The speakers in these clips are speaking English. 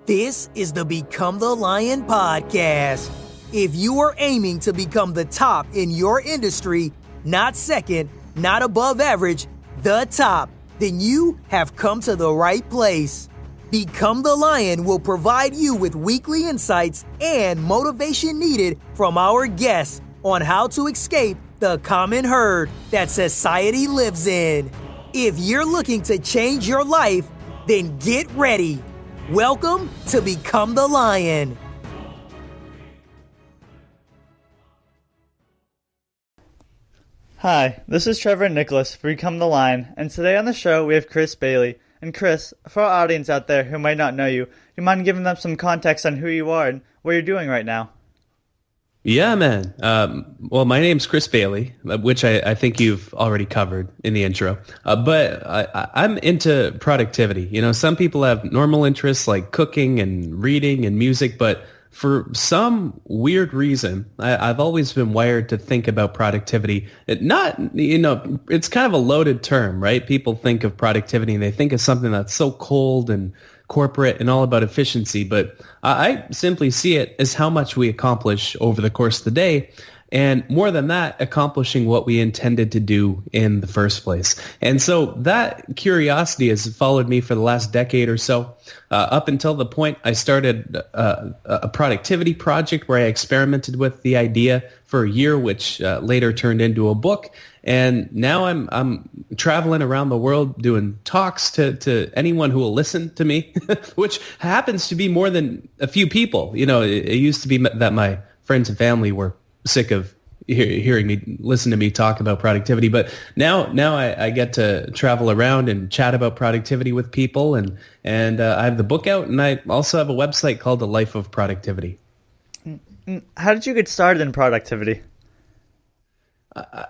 This is the Become the Lion podcast. If you are aiming to become the top in your industry, not second, not above average, the top, then you have come to the right place. Become the Lion will provide you with weekly insights and motivation needed from our guests on how to escape the common herd that society lives in. If you're looking to change your life, then get ready. Welcome to Become the Lion. Hi, this is Trevor and Nicholas for Become the Lion, and today on the show we have Chris Bailey. And Chris, for our audience out there who might not know you, do you mind giving them some context on who you are and what you're doing right now? Yeah, man. Well, my name's Chris Bailey, which I think you've already covered in the intro. But I'm into productivity. You know, some people have normal interests like cooking and reading and music, but for some weird reason, I've always been wired to think about productivity. It's kind of a loaded term, right? People think of productivity and they think of something that's so cold and corporate and all about efficiency, but I simply see it as how much we accomplish over the course of the day, and more than that, accomplishing what we intended to do in the first place. And so that curiosity has followed me for the last decade or so, up until the point I started a productivity project where I experimented with the idea for a year, which later turned into a book. And now I'm traveling around the world doing talks to anyone who will listen to me, which happens to be more than a few people. You know, it used to be that my friends and family were sick of hearing me listen to me talk about productivity, but now I get to travel around and chat about productivity with people, and I have the book out, and I also have a website called The Life of Productivity. How did you get started in productivity?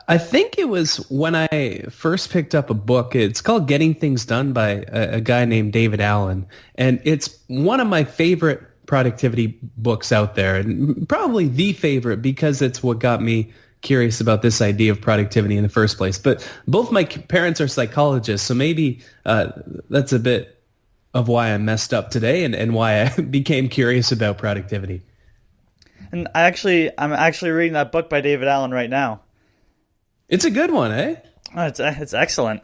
I think it was when I first picked up a book. It's called Getting Things Done by a guy named David Allen, and it's one of my favorite productivity books out there, and probably the favorite because it's what got me curious about this idea of productivity in the first place. But both my parents are psychologists, so maybe that's a bit of why I'm messed up today and why I became curious about productivity. And I'm actually reading that book by David Allen right now. It's a good one, eh? Oh, it's excellent.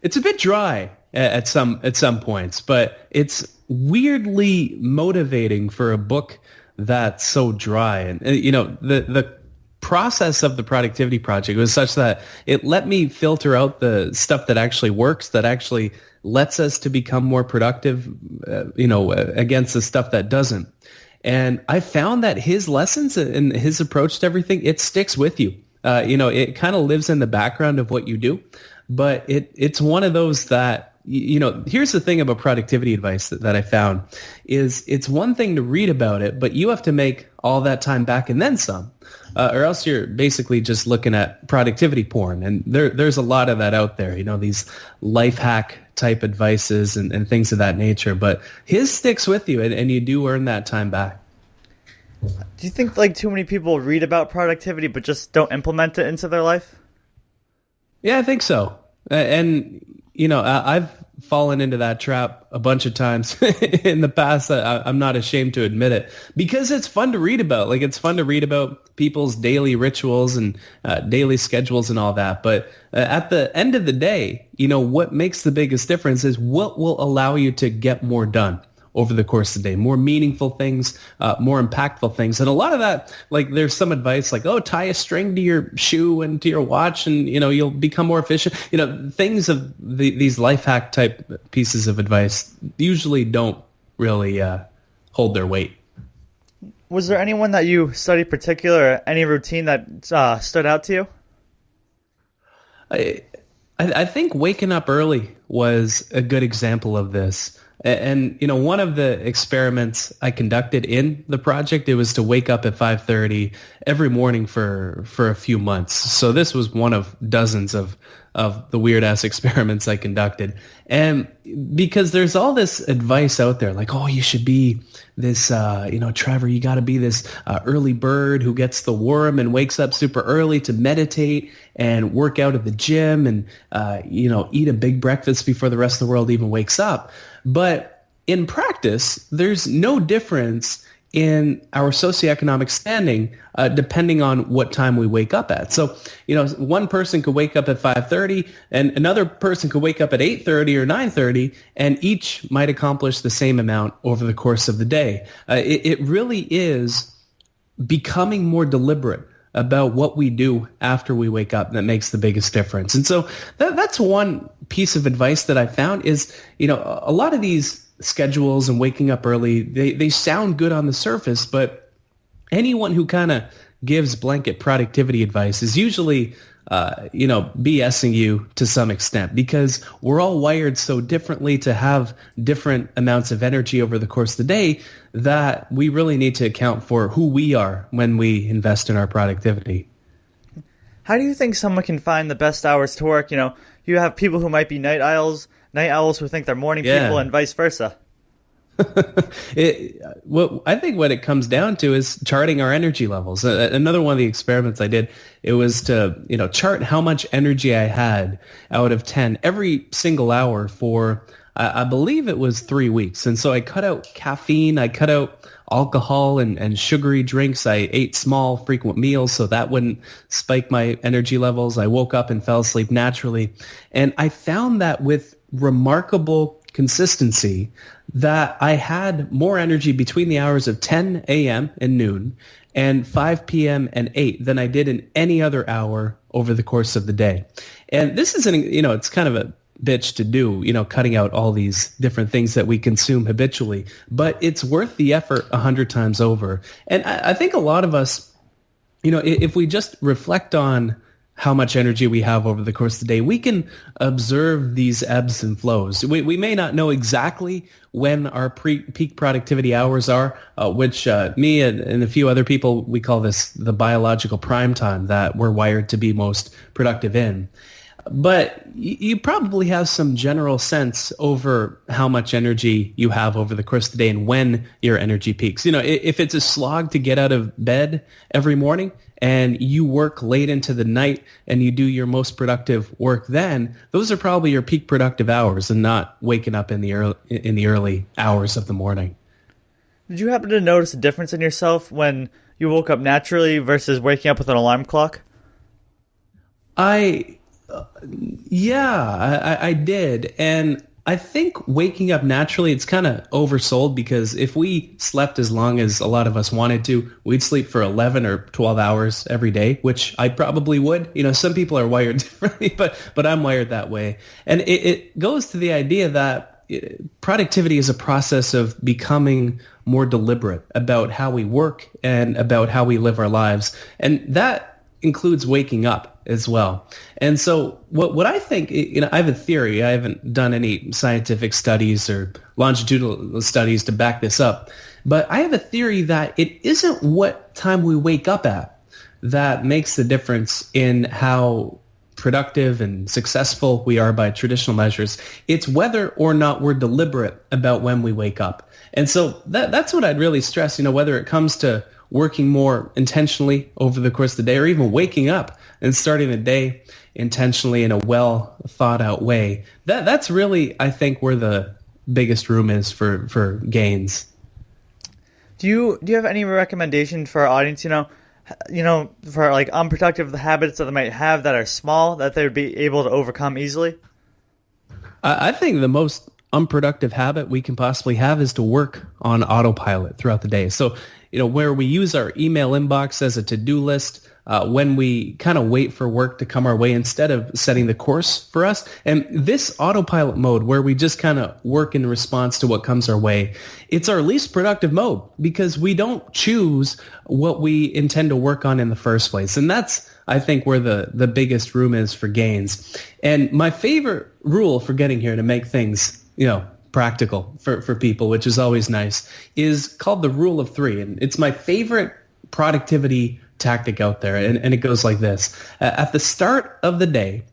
It's a bit dry at some points, but it's weirdly motivating for a book that's so dry. And you know, the process of the productivity project was such that it let me filter out the stuff that actually works, that actually lets us to become more productive, against the stuff that doesn't. And I found that his lessons and his approach to everything, it sticks with you. It kind of lives in the background of what you do, but it's one of those that, here's the thing about productivity advice that I found is it's one thing to read about it, but you have to make all that time back and then some, or else you're basically just looking at productivity porn. And there's a lot of that out there, these life hack type advices and things of that nature, but his sticks with you and you do earn that time back. Do you think too many people read about productivity but just don't implement it into their life? Yeah, I think so. And, I've fallen into that trap a bunch of times in the past. I'm not ashamed to admit it because it's fun to read about. It's fun to read about people's daily rituals and daily schedules and all that. But at the end of the day, what makes the biggest difference is what will allow you to get more done over the course of the day, more meaningful things, more impactful things. And a lot of that, there's some advice tie a string to your shoe and to your watch and, you'll become more efficient. Things of these life hack type pieces of advice usually don't really hold their weight. Was there anyone that you studied particular, or any routine that stood out to you? I think waking up early was a good example of this. And, one of the experiments I conducted in the project, it was to wake up at 5:30 every morning for a few months. So this was one of dozens of the weird-ass experiments I conducted. And because there's all this advice out there, you should be this, Trevor, you got to be this early bird who gets the worm and wakes up super early to meditate and work out at the gym and, eat a big breakfast before the rest of the world even wakes up. But in practice, there's no difference in our socioeconomic standing depending on what time we wake up at. So, one person could wake up at 5:30 and another person could wake up at 8:30 or 9:30, and each might accomplish the same amount over the course of the day. It really is becoming more deliberate about what we do after we wake up that makes the biggest difference. And so that's one piece of advice that I found is, a lot of these schedules and waking up early, they sound good on the surface, but anyone who kind of gives blanket productivity advice is usually, BSing you to some extent, because we're all wired so differently to have different amounts of energy over the course of the day that we really need to account for who we are when we invest in our productivity. How do you think someone can find the best hours to work? You have people who might be night owls who think they're morning people, and vice versa. I think what it comes down to is charting our energy levels. Another one of the experiments I did, it was to chart how much energy I had out of 10 every single hour for I believe it was 3 weeks. And so I cut out caffeine, I cut out alcohol and sugary drinks. I ate small, frequent meals so that wouldn't spike my energy levels. I woke up and fell asleep naturally. And I found that with remarkable consistency that I had more energy between the hours of 10 a.m. and noon and 5 p.m. and 8 than I did in any other hour over the course of the day. And this isn't, it's kind of a bitch to do, cutting out all these different things that we consume habitually, but it's worth the effort 100 times over. And I think a lot of us, if we just reflect on how much energy we have over the course of the day, we can observe these ebbs and flows. We may not know exactly when our peak productivity hours are, which me and a few other people, we call this the biological prime time that we're wired to be most productive in. But you probably have some general sense over how much energy you have over the course of the day and when your energy peaks. If it's a slog to get out of bed every morning and you work late into the night and you do your most productive work then, those are probably your peak productive hours and not waking up in the early hours of the morning. Did you happen to notice a difference in yourself when you woke up naturally versus waking up with an alarm clock? I did. And I think waking up naturally, it's kind of oversold, because if we slept as long as a lot of us wanted to, we'd sleep for 11 or 12 hours every day, which I probably would. Some people are wired differently, but I'm wired that way. And it goes to the idea that productivity is a process of becoming more deliberate about how we work and about how we live our lives. And that includes waking up as well. And so what I think, I have a theory. I haven't done any scientific studies or longitudinal studies to back this up, but I have a theory that it isn't what time we wake up at that makes the difference in how productive and successful we are by traditional measures. It's whether or not we're deliberate about when we wake up. And so that's what I'd really stress, whether it comes to working more intentionally over the course of the day, or even waking up and starting the day intentionally in a well thought out way. That's really, I think, where the biggest room is for gains. Do you have any recommendation for our audience, for like unproductive habits that they might have that are small that they would be able to overcome easily? I think the most unproductive habit we can possibly have is to work on autopilot throughout the day. So, where we use our email inbox as a to-do list, when we kind of wait for work to come our way instead of setting the course for us. And this autopilot mode, where we just kind of work in response to what comes our way, it's our least productive mode, because we don't choose what we intend to work on in the first place. And that's, I think, where the biggest room is for gains. And my favorite rule for getting here to make things, practical for people, which is always nice, is called the rule of 3. And it's my favorite productivity tactic out there. And it goes like this. At the start of the day,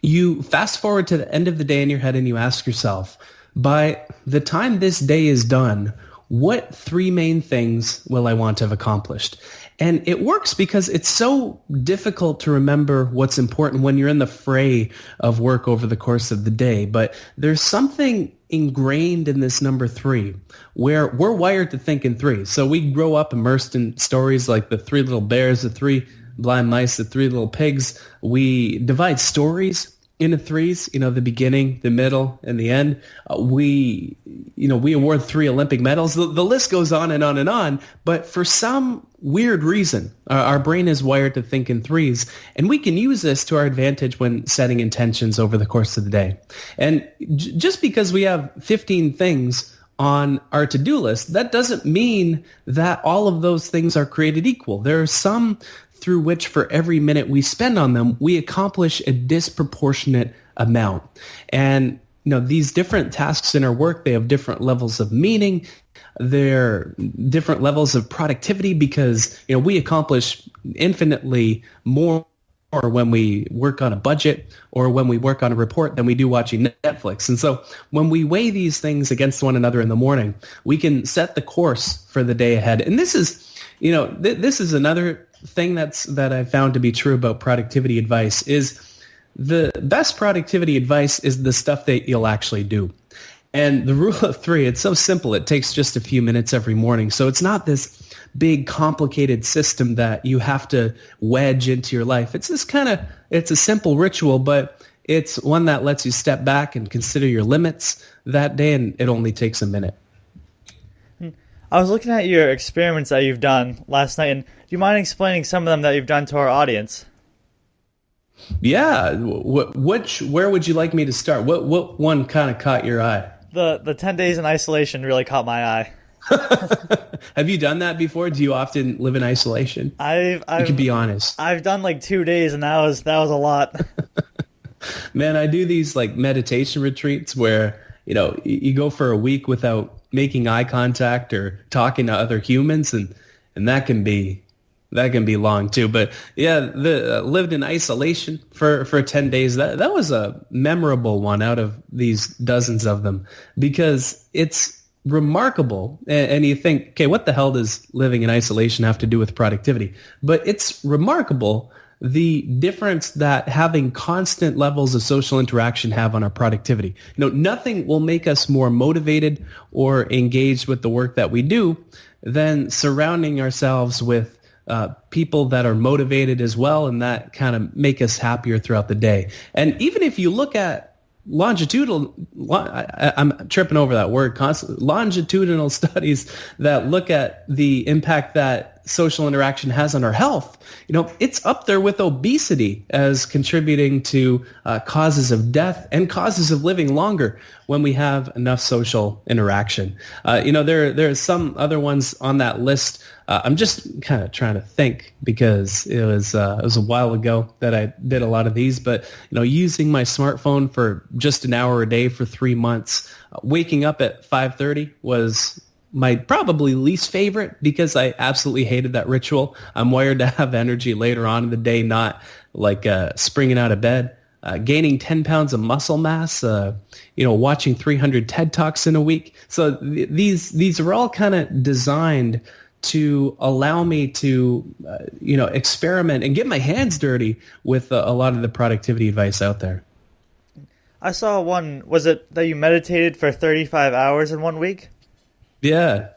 you fast forward to the end of the day in your head and you ask yourself, by the time this day is done, what three main things will I want to have accomplished? And it works because it's so difficult to remember what's important when you're in the fray of work over the course of the day. But there's something ingrained in this number three where we're wired to think in threes. So we grow up immersed in stories like the Three Little Bears, the Three Blind Mice, the Three Little Pigs. We divide stories into threes, the beginning, the middle, and the end. We award 3 Olympic medals. The list goes on and on and on. But for some weird reason, our brain is wired to think in threes. And we can use this to our advantage when setting intentions over the course of the day. And just because we have 15 things on our to-do list, that doesn't mean that all of those things are created equal. There are some through which for every minute we spend on them, we accomplish a disproportionate amount. And these different tasks in our work, they have different levels of meaning. They're different levels of productivity because we accomplish infinitely more when we work on a budget or when we work on a report than we do watching Netflix. And so when we weigh these things against one another in the morning, we can set the course for the day ahead. And this is, this is another thing that I found to be true about productivity advice is the best productivity advice is the stuff that you'll actually do. And the rule of three, it's so simple. It takes just a few minutes every morning. So it's not this big complicated system that you have to wedge into your life. It's this it's a simple ritual, but it's one that lets you step back and consider your limits that day, and it only takes a minute. I was looking at your experiments that you've done last night, and do you mind explaining some of them that you've done to our audience? Yeah. Where would you like me to start? What one kind of caught your eye? The 10 days in isolation really caught my eye. Have you done that before? Do you often live in isolation? You can be honest. I've done like 2 days, and that was a lot. Man, I do these like meditation retreats where you go for a week without making eye contact or talking to other humans, and that can be long too. But yeah, lived in isolation for 10 days. That was a memorable one out of these dozens of them because it's remarkable. And you think, okay, what the hell does living in isolation have to do with productivity? But it's remarkable the difference that having constant levels of social interaction have on our productivity. Nothing will make us more motivated or engaged with the work that we do than surrounding ourselves with people that are motivated as well, and that kind of make us happier throughout the day. And even if you look at I'm tripping over that word constantly, longitudinal studies that look at the impact that social interaction has on our health, it's up there with obesity as contributing to causes of death and causes of living longer when we have enough social interaction. There are some other ones on that list. I'm just kind of trying to think because it was a while ago that I did a lot of these, but using my smartphone for just an hour a day for 3 months, waking up at 5:30 was my probably least favorite because I absolutely hated that ritual. I'm wired to have energy later on in the day, not like springing out of bed. Gaining 10 pounds of muscle mass, watching 300 TED Talks in a week. So these are all kind of designed to allow me to, experiment and get my hands dirty with a lot of the productivity advice out there. I saw one. Was it that you meditated for 35 hours in 1 week? Yeah.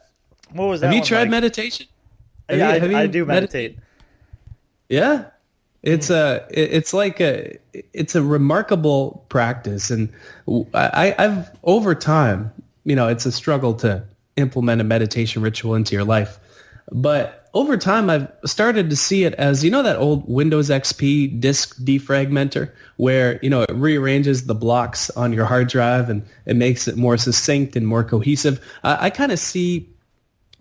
What was that? Have you one tried like? Meditation? I do meditate. Yeah. It's a remarkable practice. And I've over time, it's a struggle to implement a meditation ritual into your life. But over time, I've started to see it as, that old Windows XP disk defragmenter where, it rearranges the blocks on your hard drive and it makes it more succinct and more cohesive. I kind of see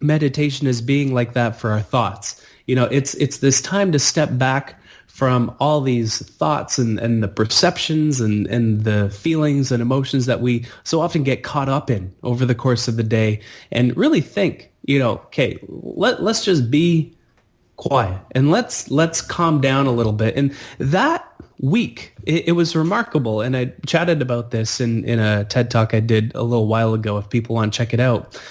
meditation as being like that for our thoughts. It's this time to step back from all these thoughts and the perceptions and the feelings and emotions that we so often get caught up in over the course of the day and really think, okay, let's just be quiet and let's calm down a little bit. And that week, it was remarkable. And I chatted about this in a TED Talk I did a little while ago if people want to check it out.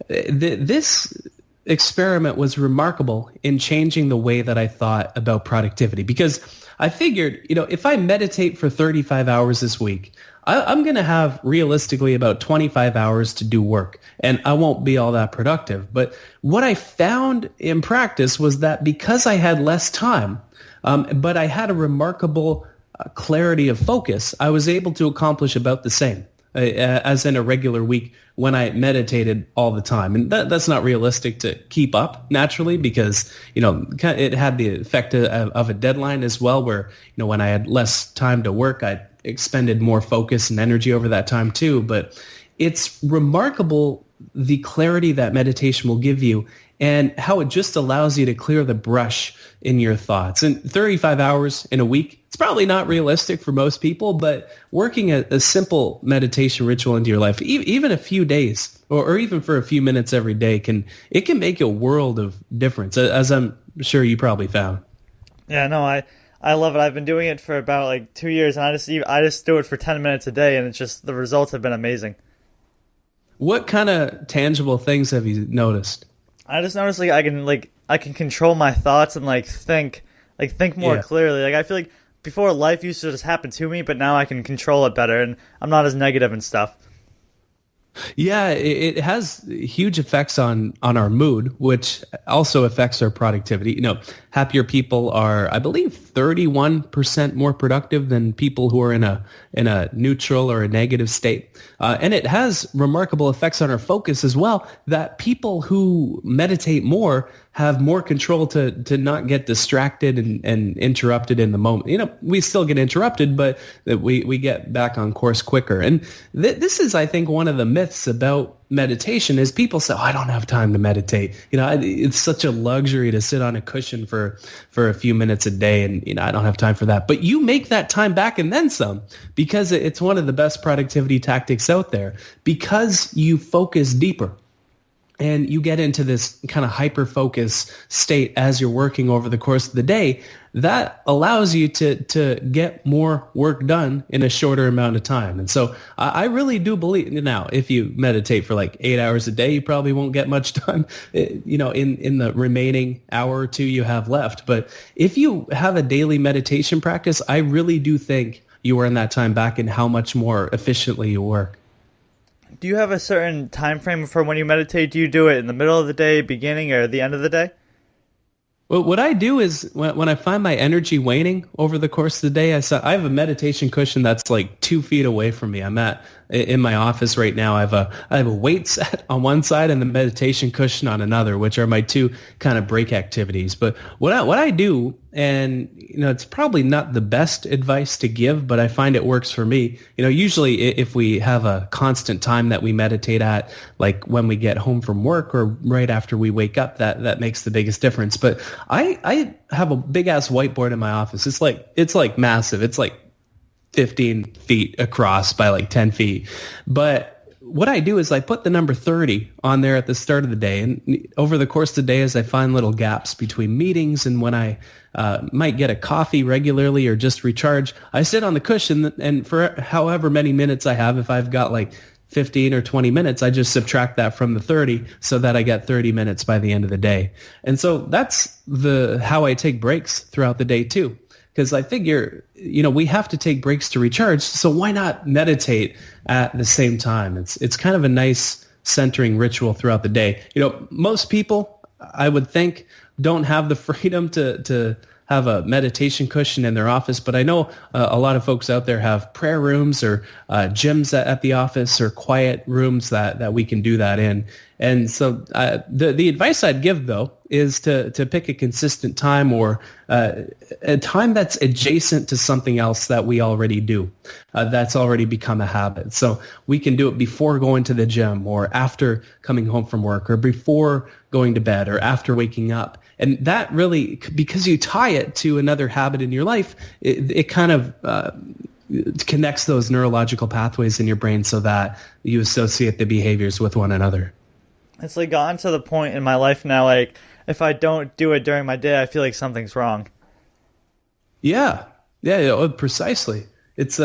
This experiment was remarkable in changing the way that I thought about productivity, because I figured, if I meditate for 35 hours this week, I'm going to have realistically about 25 hours to do work, and I won't be all that productive. But what I found in practice was that because I had less time, but I had a remarkable clarity of focus, I was able to accomplish about the same as in a regular week when I meditated all the time. And that's not realistic to keep up naturally, because, it had the effect of a deadline as well, where, when I had less time to work, I expended more focus and energy over that time too. But it's remarkable the clarity that meditation will give you, and how it just allows you to clear the brush in your thoughts. And 35 hours in a week, it's probably not realistic for most people, but working a simple meditation ritual into your life, even a few days or even for a few minutes every day, can make a world of difference, as I'm sure you probably found. Yeah, no, I love it. I've been doing it for about like 2 years, and I just do it for 10 minutes a day, and it's just, the results have been amazing. What kind of tangible things have you noticed? I just noticed I can control my thoughts and think more clearly. I feel like before, life used to just happen to me, but now I can control it better, and I'm not as negative and stuff. Yeah, it has huge effects on our mood, which also affects our productivity. Happier people are, I believe, 31% more productive than people who are in a neutral or a negative state. And it has remarkable effects on our focus as well, that people who meditate more have more control to not get distracted and interrupted in the moment. We still get interrupted, but we get back on course quicker. And this is, I think, one of the myths about meditation is people say, I don't have time to meditate. It's such a luxury to sit on a cushion for a few minutes a day, and I don't have time for that. But you make that time back and then some, because it's one of the best productivity tactics out there, because you focus deeper. And you get into this kind of hyper-focus state as you're working over the course of the day. That allows you to get more work done in a shorter amount of time. And so I really do believe, now, if you meditate for 8 hours a day, you probably won't get much done, in the remaining hour or two you have left. But if you have a daily meditation practice, I really do think you earn that time back in how much more efficiently you work. Do you have a certain time frame for when you meditate? Do you do it in the middle of the day, beginning, or the end of the day? Well, what I do is when I find my energy waning over the course of the day, I have a meditation cushion that's 2 feet away from me. I'm in my office right now. I have a weight set on one side and the meditation cushion on another, which are my two kind of break activities. But what I do, and it's probably not the best advice to give, but I find it works for me. Usually if we have a constant time that we meditate at, like when we get home from work or right after we wake up, that makes the biggest difference. But I have a big ass whiteboard in my office. It's massive. It's 15 feet across by 10 feet. But what I do is I put the number 30 on there at the start of the day. And over the course of the day, as I find little gaps between meetings and when I might get a coffee regularly or just recharge, I sit on the cushion, and for however many minutes I have, if I've got 15 or 20 minutes, I just subtract that from the 30 so that I get 30 minutes by the end of the day. And so that's how I take breaks throughout the day too. Because I figure, we have to take breaks to recharge, so why not meditate at the same time? It's kind of a nice centering ritual throughout the day. Most people, I would think, don't have the freedom to have a meditation cushion in their office, but I know a lot of folks out there have prayer rooms or gyms at the office or quiet rooms that we can do that in. And so the advice I'd give, though, is to pick a consistent time or a time that's adjacent to something else that we already do, that's already become a habit. So we can do it before going to the gym or after coming home from work or before going to bed or after waking up. And that really, because you tie it to another habit in your life, it kind of connects those neurological pathways in your brain so that you associate the behaviors with one another. It's gotten to the point in my life now, if I don't do it during my day, I feel like something's wrong. Yeah, precisely. It's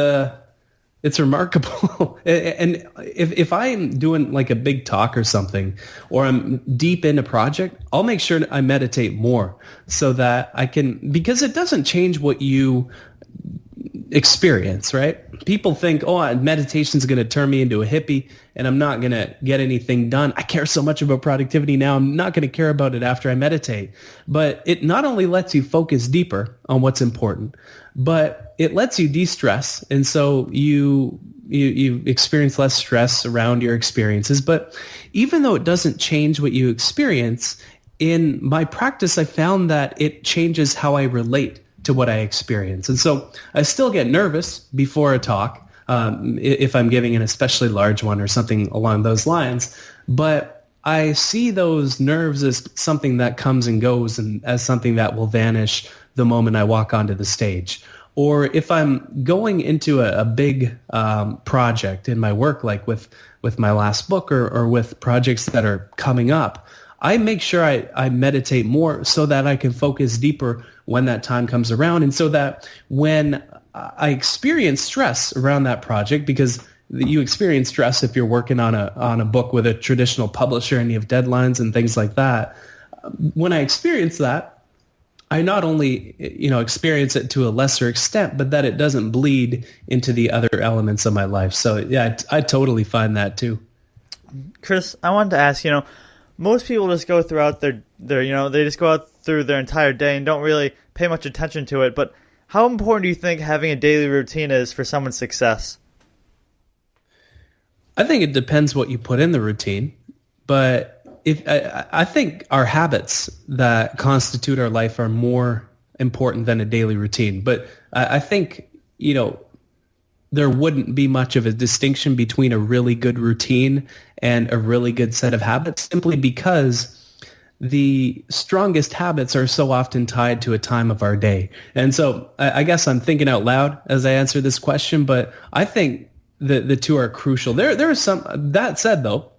It's remarkable. And if I'm doing like a big talk or something, or I'm deep in a project, I'll make sure I meditate more so that I can, because it doesn't change what you experience, right? People think, oh, meditation is going to turn me into a hippie and I'm not going to get anything done. I care so much about productivity now. I'm not going to care about it after I meditate. But it not only lets you focus deeper on what's important, but it lets you de-stress. And so you experience less stress around your experiences. But even though it doesn't change what you experience, in my practice, I found that it changes how I relate to what I experience. And so I still get nervous before a talk, if I'm giving an especially large one or something along those lines. But I see those nerves as something that comes and goes and as something that will vanish the moment I walk onto the stage. Or if I'm going into a big project in my work, like with my last book or with projects that are coming up, I make sure I meditate more so that I can focus deeper when that time comes around. And so that when I experience stress around that project, because you experience stress if you're working on a book with a traditional publisher and you have deadlines and things like that. When I experience that, I not only experience it to a lesser extent, but that it doesn't bleed into the other elements of my life. So yeah, I totally find that too. Chris, I wanted to ask, most people just go throughout their they just go out through their entire day and don't really pay much attention to it. But how important do you think having a daily routine is for someone's success? I think it depends what you put in the routine, but I think our habits that constitute our life are more important than a daily routine. But I think, there wouldn't be much of a distinction between a really good routine and a really good set of habits, simply because the strongest habits are so often tied to a time of our day. And so I guess I'm thinking out loud as I answer this question, but I think the two are crucial. There are some, that said though,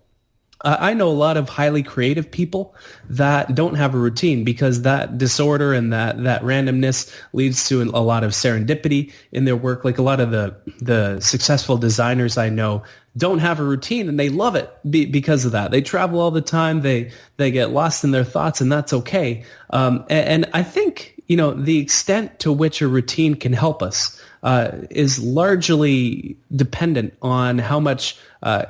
I know a lot of highly creative people that don't have a routine because that disorder and that randomness leads to a lot of serendipity in their work. Like a lot of the successful designers I know don't have a routine and they love it because of that. They travel all the time. They get lost in their thoughts, and that's okay. And I think, the extent to which a routine can help us is largely dependent on how much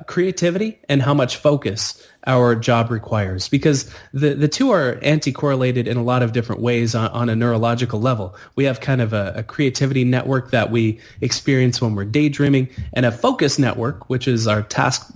creativity and how much focus our job requires, because the two are anti-correlated in a lot of different ways on a neurological level. We have kind of a creativity network that we experience when we're daydreaming, and a focus network, which is our task.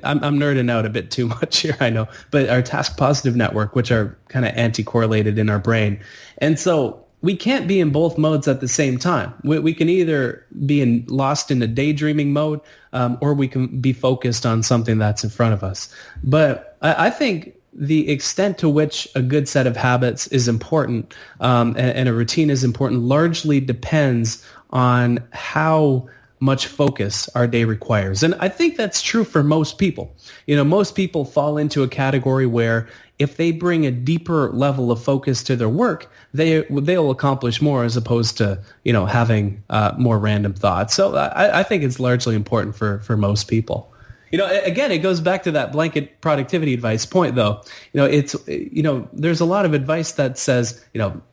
I'm nerding out a bit too much here, I know, but our task positive network, which are kind of anti-correlated in our brain. And so we can't be in both modes at the same time. We can either be lost in a daydreaming mode, or we can be focused on something that's in front of us. But I think the extent to which a good set of habits is important, and a routine is important, largely depends on how much focus our day requires. And I think that's true for most people. Most people fall into a category where if they bring a deeper level of focus to their work, they'll accomplish more, as opposed to, having more random thoughts. So I think it's largely important for most people. Again, it goes back to that blanket productivity advice point, though. There's a lot of advice that says,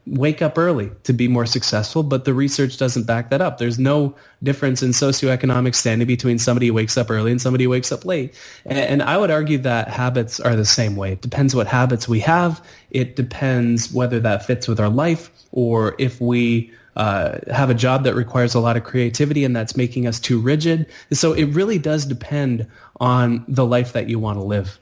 wake up early to be more successful, but the research doesn't back that up. There's no difference in socioeconomic standing between somebody who wakes up early and somebody who wakes up late. And I would argue that habits are the same way. It depends what habits we have. It depends whether that fits with our life, or if we have a job that requires a lot of creativity and that's making us too rigid. So it really does depend on the life that you want to live.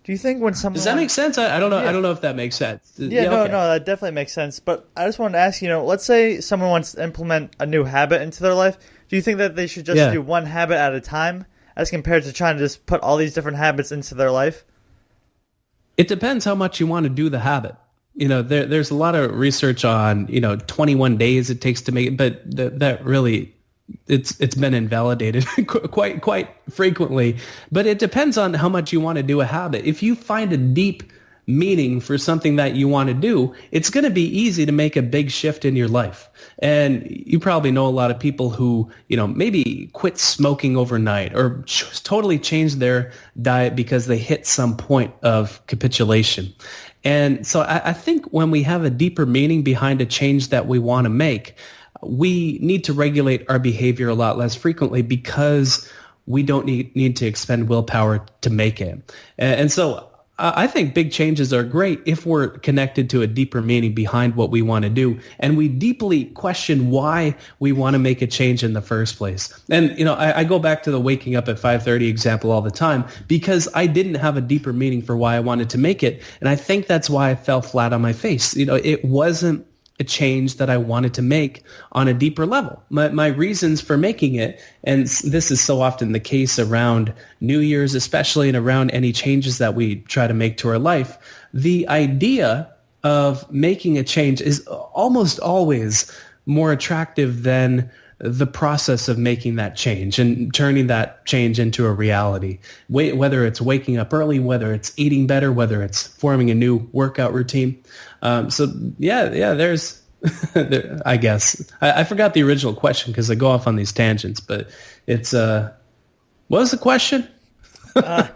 Do you think when someone... Does that make sense? I don't know. Yeah. I don't know if that makes sense. Yeah, no, that definitely makes sense. But I just wanted to ask, let's say someone wants to implement a new habit into their life. Do you think that they should just do one habit at a time, as compared to trying to just put all these different habits into their life? It depends how much you want to do the habit. There's a lot of research on, 21 days it takes to make it, but that really, it's been invalidated quite frequently. But it depends on how much you want to do a habit. If you find a deep meaning for something that you want to do, it's going to be easy to make a big shift in your life. And you probably know a lot of people who, maybe quit smoking overnight or totally changed their diet because they hit some point of capitulation. And so I think when we have a deeper meaning behind a change that we want to make, we need to regulate our behavior a lot less frequently because we don't need to expend willpower to make it. And so I think big changes are great if we're connected to a deeper meaning behind what we want to do, and we deeply question why we want to make a change in the first place. And, I go back to the waking up at 5:30 example all the time because I didn't have a deeper meaning for why I wanted to make it. And I think that's why I fell flat on my face. It wasn't a change that I wanted to make on a deeper level. My reasons for making it, and this is so often the case around New Year's, especially, and around any changes that we try to make to our life, the idea of making a change is almost always more attractive than the process of making that change and turning that change into a reality. Whether it's waking up early, whether it's eating better, whether it's forming a new workout routine. There's, I guess. I forgot the original question because I go off on these tangents, but it's, what was the question? I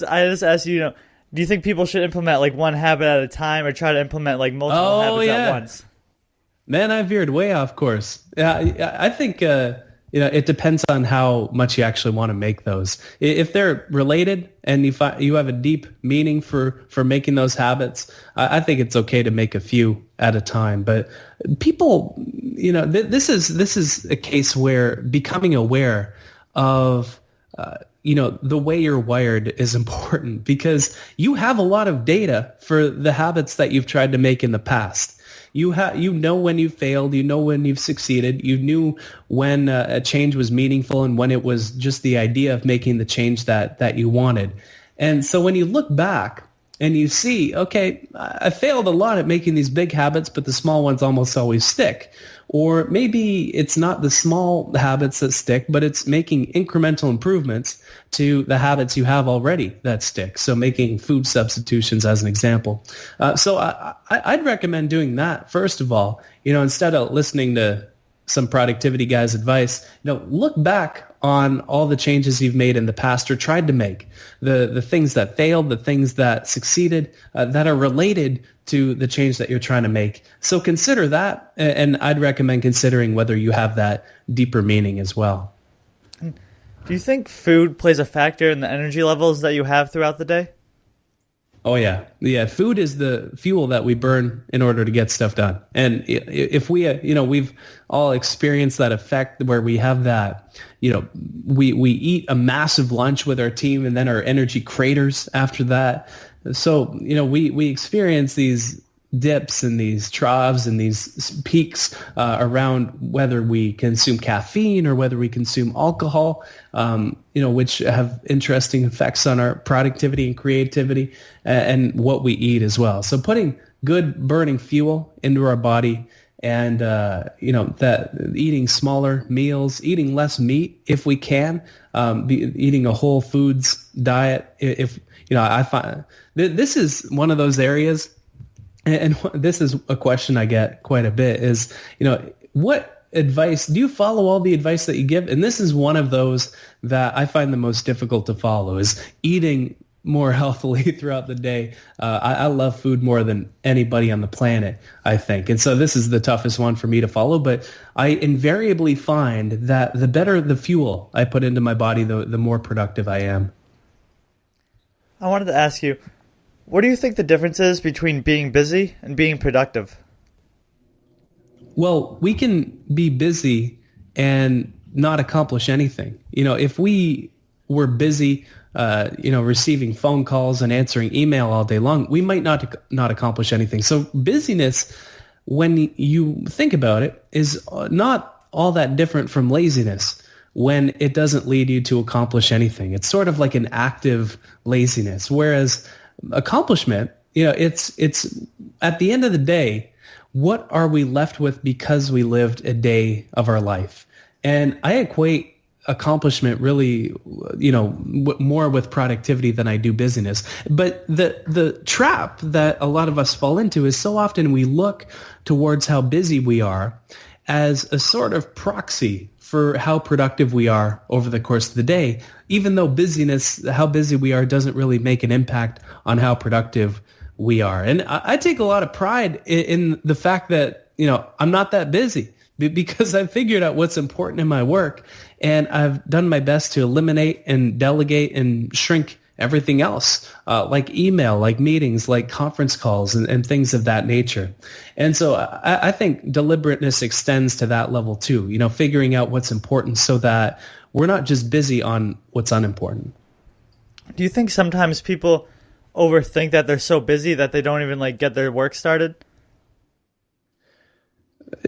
just asked you, do you think people should implement like one habit at a time or try to implement like multiple habits at once? Man, I veered way off course. Yeah, I think it depends on how much you actually want to make those. If they're related and you have a deep meaning for making those habits, I think it's okay to make a few at a time. But people, this is a case where becoming aware of the way you're wired is important because you have a lot of data for the habits that you've tried to make in the past. You know when you failed, you know when you've succeeded, you knew when a change was meaningful and when it was just the idea of making the change that you wanted. And so when you look back and you see, okay, I failed a lot at making these big habits, but the small ones almost always stick. Or maybe it's not the small habits that stick, but it's making incremental improvements to the habits you have already that stick. So making food substitutions as an example. So I'd recommend doing that, first of all, instead of listening to some productivity guy's advice, look back on all the changes you've made in the past or tried to make, the things that failed, the things that succeeded, that are related to the change that you're trying to make. So consider that, and I'd recommend considering whether you have that deeper meaning as well. Do you think food plays a factor in the energy levels that you have throughout the day? Oh, yeah. Yeah, food is the fuel that we burn in order to get stuff done. And if we, we've all experienced that effect where we have that, we eat a massive lunch with our team and then our energy craters after that. So, we experience these dips and these troughs and these peaks around whether we consume caffeine or whether we consume alcohol, which have interesting effects on our productivity and creativity and what we eat as well. So putting good burning fuel into our body and, that eating smaller meals, eating less meat if we can, eating a whole foods diet. I find this is one of those areas. And this is a question I get quite a bit is, what advice, do you follow all the advice that you give? And this is one of those that I find the most difficult to follow is eating more healthily throughout the day. I love food more than anybody on the planet, I think. And so this is the toughest one for me to follow. But I invariably find that the better the fuel I put into my body, the more productive I am. I wanted to ask you, what do you think the difference is between being busy and being productive? Well, we can be busy and not accomplish anything. If we were busy, receiving phone calls and answering email all day long, we might not accomplish anything. So busyness, when you think about it, is not all that different from laziness when it doesn't lead you to accomplish anything. It's sort of like an active laziness, whereas accomplishment, it's at the end of the day, what are we left with because we lived a day of our life? And I equate accomplishment really, more with productivity than I do busyness. But the trap that a lot of us fall into is so often we look towards how busy we are as a sort of proxy for how productive we are over the course of the day, even though how busy we are doesn't really make an impact on how productive we are. And I take a lot of pride in the fact that, I'm not that busy, because I've figured out what's important in my work, and I've done my best to eliminate and delegate and shrink everything else, like email, like meetings, like conference calls, and things of that nature. And so I think deliberateness extends to that level too, figuring out what's important so that we're not just busy on what's unimportant. Do you think sometimes people overthink that they're so busy that they don't even get their work started?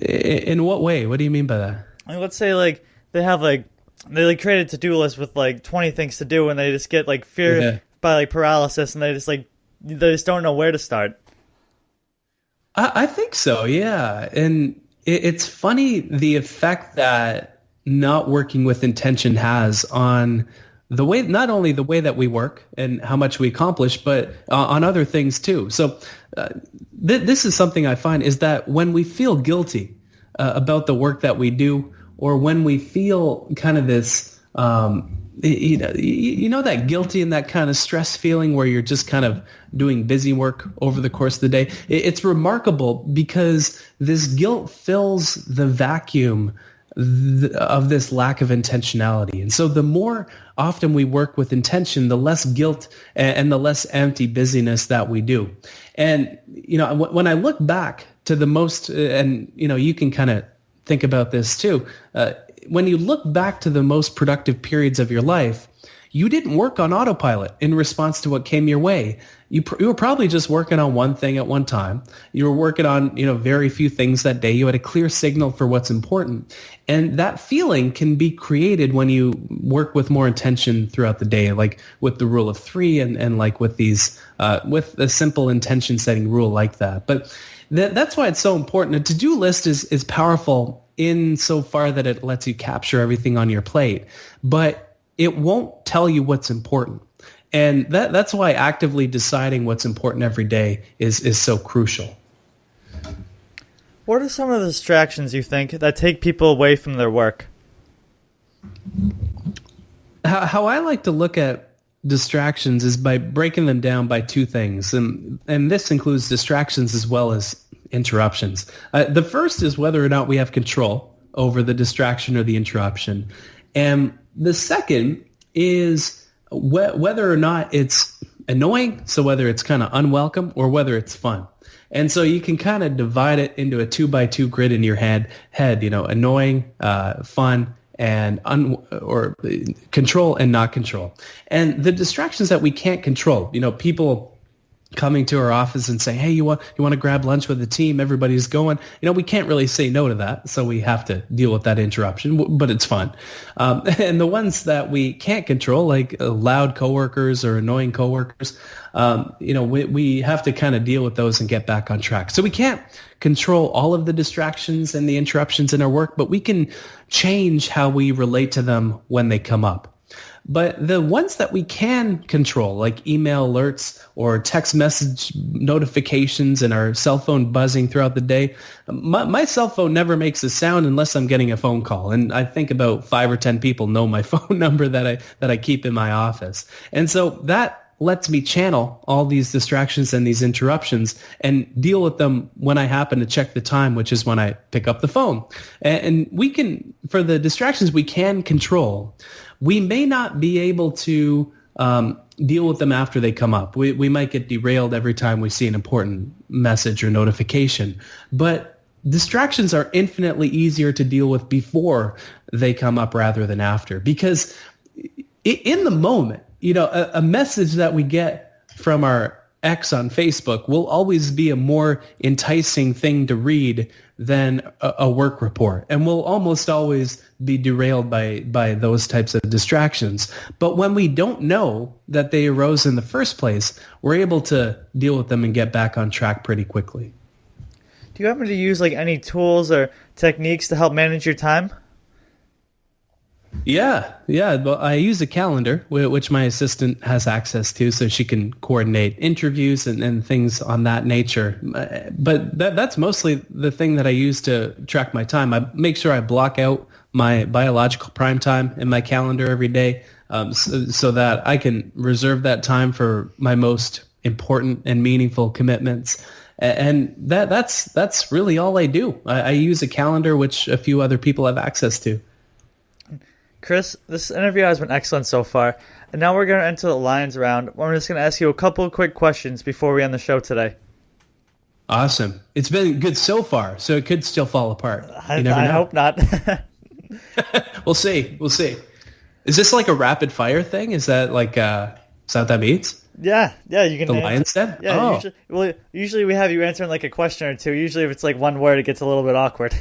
In what way? What do you mean by that? Let's say they have they create a to-do list with 20 things to do, and they just get fear by paralysis, and they just don't know where to start. I think so, yeah. And it's funny the effect that not working with intention has on the way, not only the way that we work and how much we accomplish, but on other things too. So this is something I find is that when we feel guilty about the work that we do, or when we feel kind of this, that guilty and that kind of stress feeling where you're just kind of doing busy work over the course of the day, it's remarkable because this guilt fills the vacuum of this lack of intentionality. And so the more often we work with intention, the less guilt and the less empty busyness that we do. And, when I look back to the most, and, you can kind of think about this too, when you look back to the most productive periods of your life, you didn't work on autopilot in response to what came your way. You were probably just working on one thing at one time. You were working on, very few things that day. You had a clear signal for what's important. And that feeling can be created when you work with more intention throughout the day, like with the rule of 3 and like with these, with a simple intention setting rule like that. But that's why it's so important. A to-do list is powerful in so far that it lets you capture everything on your plate, but it won't tell you what's important. And that's why actively deciding what's important every day is so crucial. What are some of the distractions you think that take people away from their work? How I like to look at distractions is by breaking them down by two things. And this includes distractions as well as interruptions. The first is whether or not we have control over the distraction or the interruption. And the second is whether or not it's annoying, so whether it's kind of unwelcome or whether it's fun. And so you can kind of divide it into a 2x2 grid in your head, annoying, fun, and or control and not control. And the distractions that we can't control, people coming to our office and saying, hey, you want to grab lunch with the team? Everybody's going. We can't really say no to that, so we have to deal with that interruption, but it's fun. And the ones that we can't control, like loud coworkers or annoying coworkers, we have to kind of deal with those and get back on track. So we can't control all of the distractions and the interruptions in our work, but we can change how we relate to them when they come up. But the ones that we can control, like email alerts or text message notifications and our cell phone buzzing throughout the day, my cell phone never makes a sound unless I'm getting a phone call. And I think about 5 or 10 people know my phone number that I keep in my office. And so that lets me channel all these distractions and these interruptions and deal with them when I happen to check the time, which is when I pick up the phone. And we can, for the distractions we can control, we may not be able to deal with them after they come up. We might get derailed every time we see an important message or notification. But distractions are infinitely easier to deal with before they come up rather than after. Because in the moment, a message that we get from our ex on Facebook will always be a more enticing thing to read than a work report, and we'll almost always be derailed by those types of distractions. But when we don't know that they arose in the first place, we're able to deal with them and get back on track pretty quickly. Do you happen to use any tools or techniques to help manage your time? Yeah. Well, I use a calendar, which my assistant has access to, so she can coordinate interviews and things on that nature. But that's mostly the thing that I use to track my time. I make sure I block out my biological prime time in my calendar every day, so that I can reserve that time for my most important and meaningful commitments. And that's really all I do. I use a calendar, which a few other people have access to. Chris, this interview has been excellent so far, and now we're going to enter the Lions round. I'm just going to ask you a couple of quick questions before we end the show today. Awesome. It's been good so far, so it could still fall apart. You never I know. hope not. We'll see. Is this like a rapid fire thing? Is that like, is that what that means? Yeah, you can. The Lions den? Yeah, usually we have you answering like a question or two. Usually if it's like one word, it gets a little bit awkward.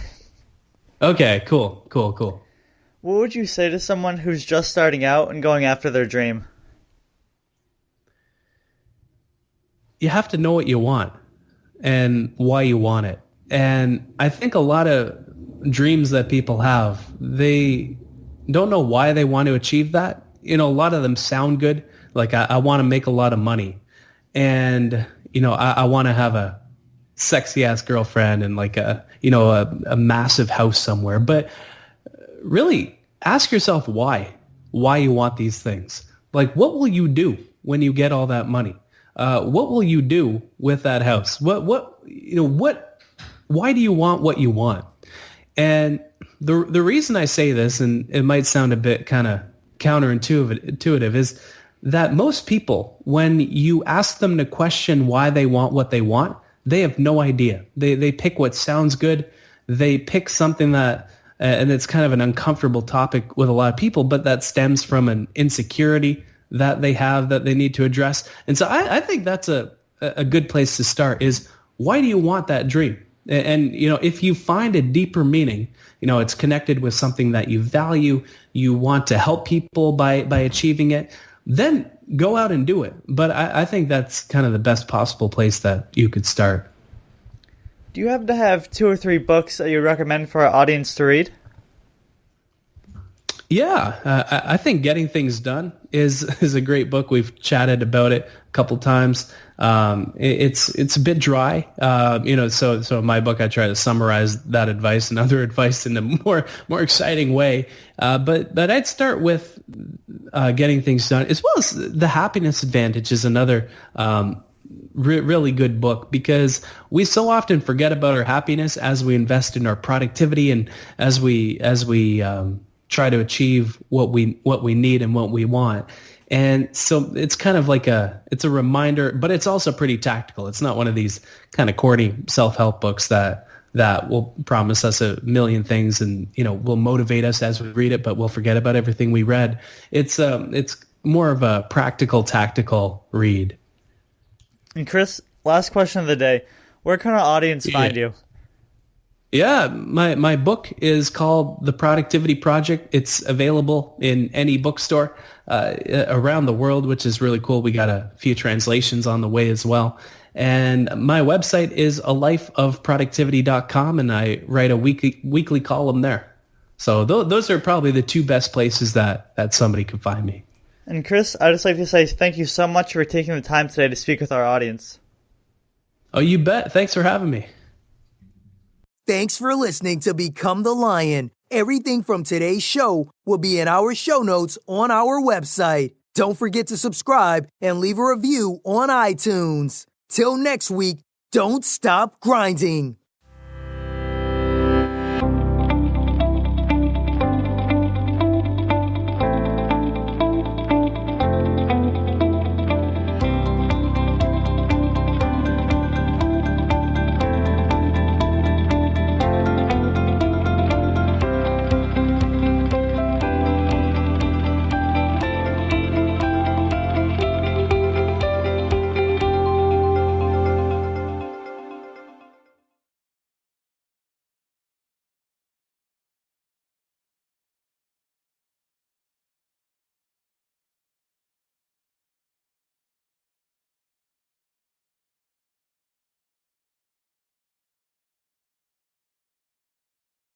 Okay, cool. What would you say to someone who's just starting out and going after their dream? You have to know what you want and why you want it. And I think a lot of dreams that people have, they don't know why they want to achieve that. A lot of them sound good. Like, I want to make a lot of money. And, I want to have a sexy ass girlfriend and like a massive house somewhere. But really ask yourself why you want these things. Like, what will you do when you get all that money? What will you do with that house? Why do you want what you want? And the reason I say this, and it might sound a bit kind of counterintuitive, is that most people, when you ask them to question why they want what they want, they have no idea. They pick what sounds good. They pick something that, and it's kind of an uncomfortable topic with a lot of people, but that stems from an insecurity that they have that they need to address. And so I think that's a good place to start is, why do you want that dream? And, if you find a deeper meaning, it's connected with something that you value, you want to help people by achieving it, then go out and do it. But I think that's kind of the best possible place that you could start. Do you happen to have 2 or 3 books that you recommend for our audience to read? Yeah, I think Getting Things Done is a great book. We've chatted about it a couple times. It's a bit dry, so in my book I try to summarize that advice and other advice in a more exciting way. But I'd start with Getting Things Done, as well as The Happiness Advantage is another really good book, because we so often forget about our happiness as we invest in our productivity and as we try to achieve what we need and what we want. And so it's kind of like it's a reminder, but it's also pretty tactical. It's not one of these kind of corny self-help books that will promise us a million things and, will motivate us as we read it, but we'll forget about everything we read. It's more of a practical, tactical read. And Chris, last question of the day. Where can our audience find you? Yeah, my book is called The Productivity Project. It's available in any bookstore around the world, which is really cool. We got a few translations on the way as well. And my website is alifeofproductivity.com, and I write a weekly column there. So those are probably the 2 best places that somebody can find me. And Chris, I'd just like to say thank you so much for taking the time today to speak with our audience. Oh, you bet. Thanks for having me. Thanks for listening to Become the Lion. Everything from today's show will be in our show notes on our website. Don't forget to subscribe and leave a review on iTunes. Till next week, don't stop grinding.